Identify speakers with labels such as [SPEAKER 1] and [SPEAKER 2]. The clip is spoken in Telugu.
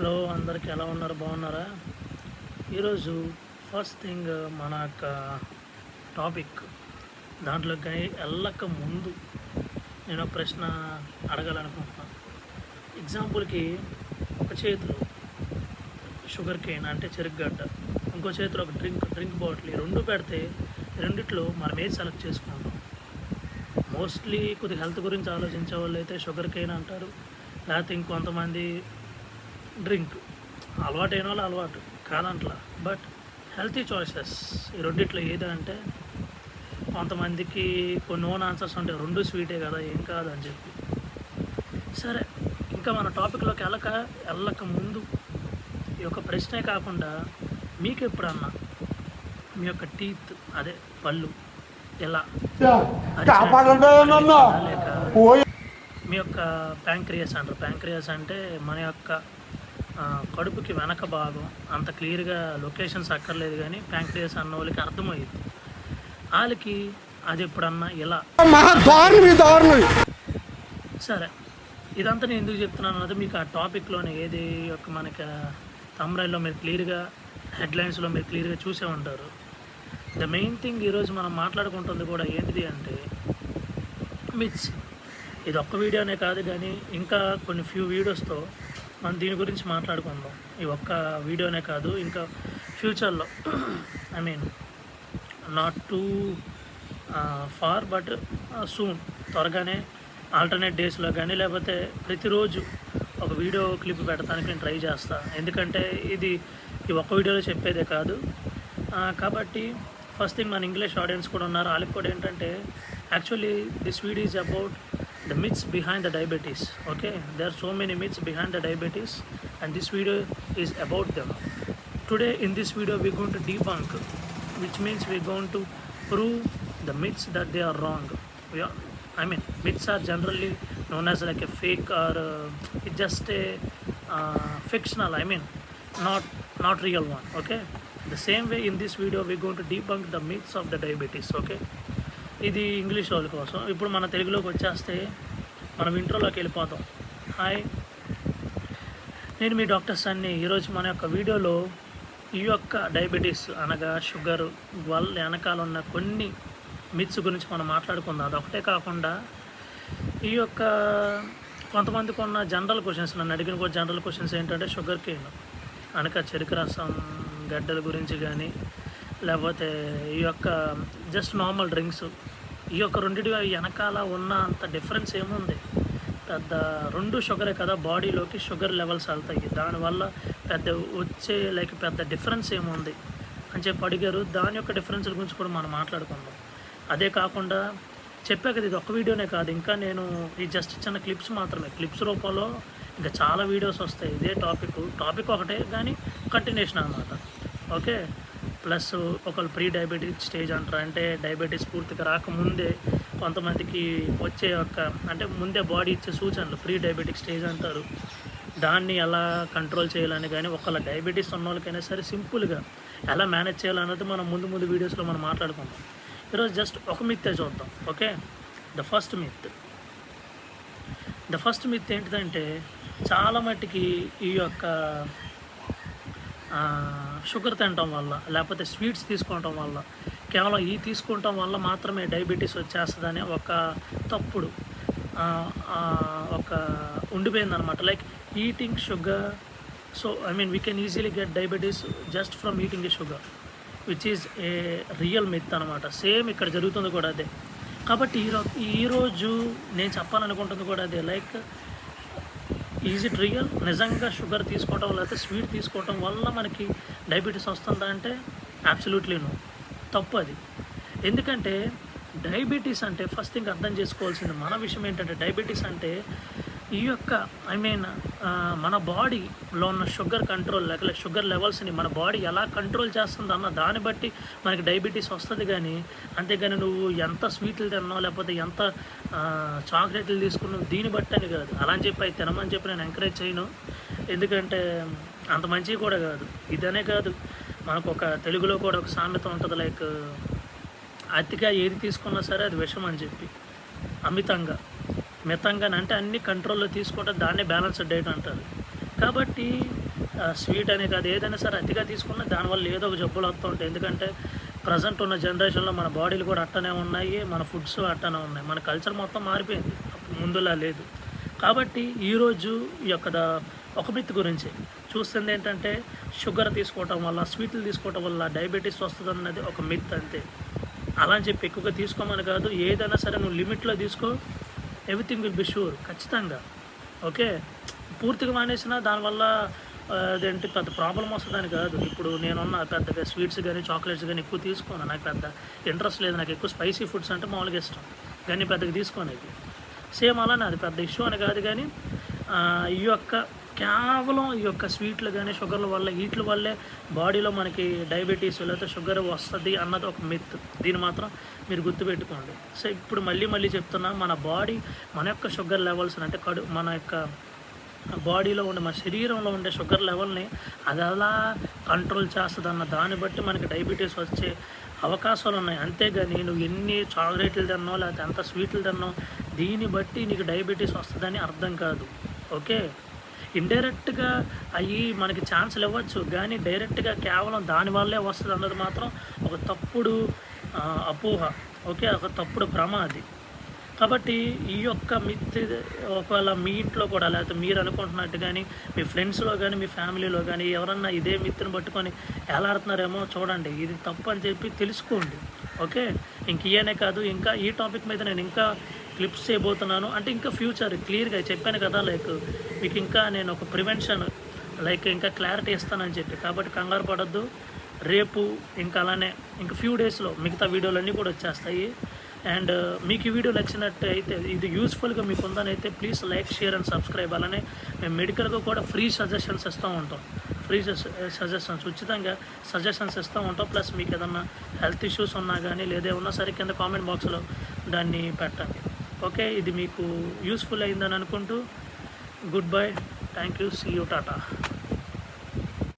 [SPEAKER 1] హలో అందరికి ఎలా ఉన్నారు, బాగున్నారా? ఈరోజు ఫస్ట్ థింగ్ మన యొక్క టాపిక్ దాంట్లోకి వెళ్ళక ముందు నేను ఒక ప్రశ్న అడగాలనుకుంటున్నాను. ఎగ్జాంపుల్కి ఒక చేతిలో షుగర్ కేన్ అంటే చెరుకుగడ్డ, ఇంకో చేతిలో ఒక డ్రింక్ బాటిల్, రెండు పెడితే రెండిట్లో మనం ఏది సెలెక్ట్ చేసుకుంటాం? మోస్ట్లీ కొద్దిగా హెల్త్ గురించి ఆలోచించే వాళ్ళు అయితే షుగర్ కేన్ అంటారు, లేకపోతే ఇంకొంతమంది డ్రింక్. అలవాటైన వాళ్ళు అలవాటు కాదంట్లా, బట్ హెల్తీ చాయిసెస్ ఈ రెండిట్లో ఏదంటే కొంతమందికి కొన్ని ఓన్ ఆన్సర్స్ ఉంటాయి, రెండు స్వీటే కదా ఏం కాదని చెప్పి. సరే, ఇంకా మన టాపిక్లోకి వెళ్ళక ముందు ఈ యొక్క ప్రశ్నే కాకుండా మీకు ఎప్పుడన్నా మీ యొక్క టీత్ అదే పళ్ళు ఎలా లేక మీ యొక్క ప్యాంక్రియాస్ అంటారు. ప్యాంక్రియాస్ అంటే మన యొక్క కడుపుకి వెనక భాగం, అంత క్లియర్గా లొకేషన్స్ అక్కర్లేదు కానీ ప్యాంక్రియాస్ అన్న వాళ్ళకి అర్థమయ్యింది. వాళ్ళకి అది ఎప్పుడన్నా ఇలా సరే, ఇదంతా నేను ఎందుకు చెప్తున్నాను అన్నది మీకు ఆ టాపిక్లోనే ఏది యొక్క మనకి తమ్రైల్లో మీరు క్లియర్గా హెడ్లైన్స్లో మీరు క్లియర్గా చూసే ఉంటారు. ద మెయిన్ థింగ్ ఈరోజు మనం మాట్లాడుకుంటుంది కూడా ఏంటిది అంటే మిత్స్. ఇది ఒక్క వీడియోనే కాదు కానీ ఇంకా కొన్ని ఫ్యూ వీడియోస్తో మనం దీని గురించి మాట్లాడుకుందాం. ఈ ఒక్క వీడియోనే కాదు, ఇంకా ఫ్యూచర్లో I mean not too far but soon, త్వరగానే ఆల్టర్నేట్ డేస్లో కానీ లేకపోతే ప్రతిరోజు ఒక వీడియో క్లిప్ పెట్టడానికి నేను ట్రై చేస్తాను. ఎందుకంటే ఇది ఈ ఒక్క వీడియోలో చెప్పేదే కాదు కాబట్టి ఫస్ట్ థింగ్ మన ఇంగ్లీష్ ఆడియన్స్ కూడా ఉన్నారు, వాళ్ళకి కూడా ఏంటంటే actually this video is about the myths behind the diabetes. Okay, there are so many myths behind the diabetes and this video is about them. Today in this video we're going to debunk, which means we're going to prove the myths that they are wrong. Myths are generally known as like a fake or it's just a fictional, not real one. Okay, the same way in this video we're going to debunk the myths of the diabetes. Okay, ఇది ఇంగ్లీష్ వాళ్ళ కోసం. ఇప్పుడు మన తెలుగులోకి వచ్చేస్తే మనం ఇంట్రోలోకి వెళ్ళిపోతాం. హాయ్, నేను మీ డాక్టర్ సన్నీ. ఈరోజు మన యొక్క వీడియోలో ఈ యొక్క డయాబెటీస్ అనగా షుగర్ వల్ల వెనకాల ఉన్న కొన్ని మిత్స్ గురించి మనం మాట్లాడుకుందాం. అదొకటే కాకుండా ఈ యొక్క కొంతమందికి ఉన్న జనరల్ క్వశ్చన్స్, నన్ను అడిగిన కూడా జనరల్ క్వశ్చన్స్ ఏంటంటే షుగర్ కేన్ అనగా చెరుకు రసం గడ్డల గురించి కానీ లేకపోతే ఈ యొక్క జస్ట్ నార్మల్ డ్రింక్స్, ఈ యొక్క రెండింటి వెనకాల ఉన్న అంత డిఫరెన్స్ ఏముంది? పెద్ద రెండు షుగరే కదా, బాడీలోకి షుగర్ లెవెల్స్ వెళ్తాయి, దానివల్ల పెద్ద డిఫరెన్స్ ఏముంది అని చెప్పి అడిగారు. దాని యొక్క డిఫరెన్స్ల గురించి కూడా మనం మాట్లాడుకుందాం. అదే కాకుండా చెప్పా కదా, ఇది ఒక వీడియోనే కాదు, ఇంకా నేను ఈ జస్ట్ చిన్న క్లిప్స్ మాత్రమే, క్లిప్స్ రూపంలో ఇంకా చాలా వీడియోస్ వస్తాయి. ఇదే టాపిక్ ఒకటే కానీ కంటిన్యూషన్ అన్నమాట. ఓకే, ప్లస్ ఒకళ్ళు ప్రీ డయాబెటిక్ స్టేజ్ అంటారు, అంటే డయాబెటీస్ పూర్తిగా రాకముందే కొంతమందికి వచ్చే అంటే ముందే బాడీ ఇచ్చే సూచనలు ప్రీ డయాబెటిక్ స్టేజ్ అంటారు. దాన్ని ఎలా కంట్రోల్ చేయాలని కానీ ఒకళ్ళ డయాబెటీస్ ఉన్న వాళ్ళకైనా సరే సింపుల్గా ఎలా మేనేజ్ చేయాలన్నది మనం ముందు వీడియోస్లో మనం మాట్లాడుకుందాం. ఈరోజు జస్ట్ ఒక మిత్తే చూద్దాం. ఓకే, ద ఫస్ట్ మిత్ ఏంటిదంటే చాలా మట్టుకి ఈ యొక్క షుగర్ తినటం వల్ల లేకపోతే స్వీట్స్ తీసుకోవటం వల్ల, కేవలం ఈ తీసుకోవటం వల్ల మాత్రమే డయాబెటీస్ వచ్చేస్తుందని ఒక తప్పుడు ఒక ఉండిపోయిందనమాట. Like eating sugar, so we can easily get diabetes just from eating a sugar, which is a real myth అనమాట. సేమ్ ఇక్కడ జరుగుతుంది కూడా అదే. కాబట్టి ఈరోజు నేను చెప్పాలనుకుంటుంది కూడా అదే. Like, is it real? నిజంగా షుగర్ తీసుకోవటం లేకపోతే స్వీట్ తీసుకోవటం వల్ల మనకి డయాబెటీస్ వస్తుందా అంటే అబ్సల్యూట్లీ నో, తప్పు అది. ఎందుకంటే డయాబెటీస్ అంటే ఫస్ట్ థింగ్ అర్థం చేసుకోవాల్సింది మన విషయం ఏంటంటే, డయాబెటీస్ అంటే ఈ యొక్క మన బాడీలో ఉన్న షుగర్ కంట్రోల్ లేక షుగర్ లెవెల్స్ని మన బాడీ ఎలా కంట్రోల్ చేస్తుంది అన్న దాన్ని బట్టి మనకి డయాబెటీస్ వస్తుంది. కానీ అంతేగాని నువ్వు ఎంత స్వీట్లు తిన్నావు లేకపోతే ఎంత చాక్లెట్లు తీసుకున్నావు దీన్ని బట్టి అని కాదు. అలా అని చెప్పి తినమని చెప్పి నేను ఎంకరేజ్ చేయను, ఎందుకంటే అంత మంచివి కూడా కాదు. ఇదనే కాదు, మనకు ఒక తెలుగులో కూడా ఒక సామెత ఉంటుంది, లైక్ అతిగా ఏది తీసుకున్నా సరే అది విషం అని చెప్పి. మితంగా అంటే అన్ని కంట్రోల్లో తీసుకుంటే దాన్ని బ్యాలెన్స్డ్ డైట్ అంటారు. కాబట్టి స్వీట్ అనే కాదు, ఏదైనా సరే అతిగా తీసుకున్నా దానివల్ల ఏదో ఒక జబ్బులు వస్తూ ఉంటాయి. ఎందుకంటే ప్రజెంట్ ఉన్న జనరేషన్లో మన బాడీలు కూడా అట్టనే ఉన్నాయి, మన ఫుడ్స్ అట్టనే ఉన్నాయి, మన కల్చర్ మొత్తం మారిపోయింది, ముందులా లేదు. కాబట్టి ఈరోజు ఈ యొక్క ఒక మిత్ గురించి చూస్తుంది ఏంటంటే, షుగర్ తీసుకోవటం వల్ల, స్వీట్లు తీసుకోవటం వల్ల డయాబెటీస్ వస్తుంది అన్నది ఒక మిత్ అంతే. అలా అని చెప్పి ఎక్కువగా తీసుకోమని కాదు, ఏదైనా సరే నువ్వు లిమిట్లో తీసుకో, ఎవ్రీథింగ్ విల్ బి షూర్, ఖచ్చితంగా. ఓకే, పూర్తిగా మానేసినా దానివల్ల అదేంటి పెద్ద ప్రాబ్లం వస్తుందని కాదు. ఇప్పుడు నేనున్న పెద్దగా స్వీట్స్ కానీ చాక్లెట్స్ కానీ ఎక్కువ తీసుకోను, నాకు పెద్ద ఇంట్రెస్ట్ లేదు. నాకు ఎక్కువ స్పైసీ ఫుడ్స్ అంటే మామూలుగా ఇష్టం, కానీ పెద్దగా తీసుకోనేది. సేమ్ అలానే అది పెద్ద ఇష్యూ అని కాదు, కానీ ఈ యొక్క కేవలం ఈ యొక్క స్వీట్లు కానీ షుగర్ల వల్ల వీటి వల్లే బాడీలో మనకి డయాబెటీస్ లేకపోతే షుగర్ వస్తుంది అన్నది ఒక మిత్. దీన్ని మాత్రం మీరు గుర్తుపెట్టుకోండి. సో ఇప్పుడు మళ్ళీ చెప్తున్నా, మన బాడీ మన యొక్క షుగర్ లెవెల్స్ అంటే మన యొక్క బాడీలో ఉండే మన శరీరంలో ఉండే షుగర్ లెవెల్ని అది అలా కంట్రోల్ చేస్తుంది అన్న దాన్ని బట్టి మనకి డయాబెటీస్ వచ్చే అవకాశాలు ఉన్నాయి. అంతేగాని నువ్వు ఎన్ని చాక్లెట్లు తిన్నావు లేకపోతే ఎంత స్వీట్లు తిన్నావు దీన్ని బట్టి నీకు డయాబెటీస్ వస్తుందని అర్థం కాదు. ఓకే, ఇండైరెక్ట్గా అవి మనకి ఛాన్సులు ఇవ్వచ్చు, కానీ డైరెక్ట్గా కేవలం దానివల్లే వస్తుంది అన్నది మాత్రం ఒక తప్పుడు అపోహ. ఓకే, ఒక తప్పుడు భ్రమ అది. కాబట్టి ఈ యొక్క మిత్ ఒకవేళ మీ ఇంట్లో కూడా లేకపోతే మీరు అనుకుంటున్నట్టు కానీ మీ ఫ్రెండ్స్లో కానీ మీ ఫ్యామిలీలో కానీ ఎవరన్నా ఇదే మిత్ని పట్టుకొని ఎలాడుతున్నారేమో చూడండి, ఇది తప్పు అని చెప్పి తెలుసుకోండి. ఓకే, ఇంక ఇయనే కాదు, ఇంకా ఈ టాపిక్ మీద నేను ఇంకా క్లిప్స్ చేయబోతున్నాను. అంటే ఇంకా ఫ్యూచర్ క్లియర్గా చెప్పాను కదా, లైక్ మీకు ఇంకా నేను ఒక ప్రివెన్షన్ లైక్ ఇంకా క్లారిటీ ఇస్తానని చెప్పి. కాబట్టి కంగారు పడద్దు, రేపు ఇంకా అలానే ఇంకా ఫ్యూ డేస్లో మిగతా వీడియోలన్నీ కూడా వచ్చేస్తాయి. అండ్ మీకు ఈ వీడియో నచ్చినట్టు అయితే, ఇది యూస్ఫుల్గా మీకు ఉందని అయితే please like, share and subscribe. అలానే మేము మెడికల్గా కూడా ఫ్రీ సజెషన్స్ ఇస్తూ ఉంటాం, ఫ్రీ సజెషన్స్ ఉచితంగా సజెషన్స్ ఇస్తూ ఉంటాం. ప్లస్ మీకు ఏదన్నా హెల్త్ ఇష్యూస్ ఉన్నా కానీ లేదా ఉన్నా సరే కింద కామెంట్ బాక్స్లో దాన్ని పెట్టండి. ఓకే, ఇది మీకు యూస్ఫుల్ అయిందని అనుకుంటూ good bye, thank you, see you, Tata.